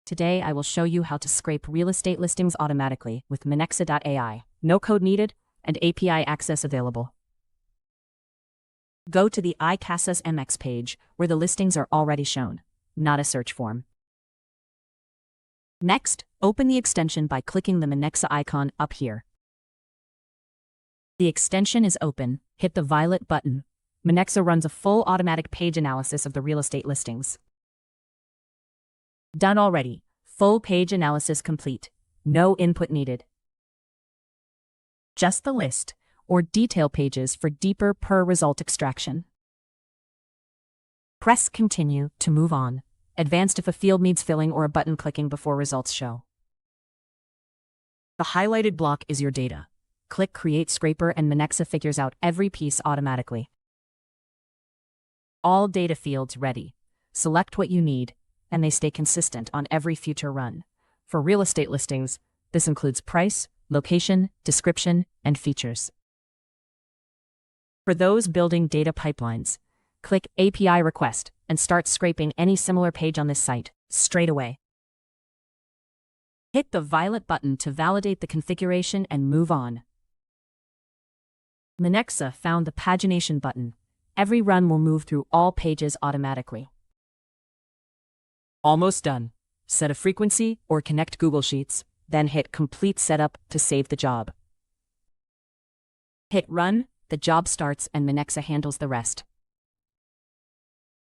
Today I will show you how to scrape real estate listings automatically with Minexa.ai. No code needed and API access available. Go to the icasas.mx page where the listings are already shown, not a search form. Next, open the extension by clicking the Minexa icon up here. The extension is open, hit the violet button. Minexa runs a full automatic page analysis of the real estate listings. Done already. Full page analysis complete. No input needed. Just the list or detail pages for deeper per result extraction. Press Continue to move on. Advanced if a field needs filling or a button clicking before results show. The highlighted block is your data. Click Create Scraper and Minexa figures out every piece automatically. All data fields ready. Select what you need, and they stay consistent on every future run. For real estate listings, this includes price, location, description, and features. For those building data pipelines, click API Request and start scraping any similar page on this site straight away. Hit the violet button to validate the configuration and move on. Minexa found the pagination button. Every run will move through all pages automatically. Almost done. Set a frequency or connect Google Sheets, then hit Complete Setup to save the job. Hit Run, the job starts and Minexa handles the rest.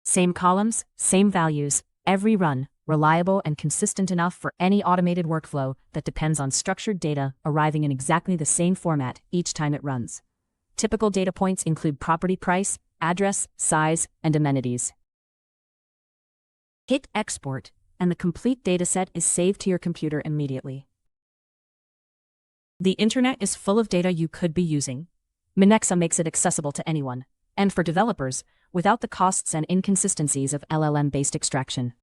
Same columns, same values, every run, reliable and consistent enough for any automated workflow that depends on structured data arriving in exactly the same format each time it runs. Typical data points include property price, address, size, and amenities. Hit Export, and the complete dataset is saved to your computer immediately. The internet is full of data you could be using. Minexa makes it accessible to anyone, and for developers, without the costs and inconsistencies of LLM-based extraction.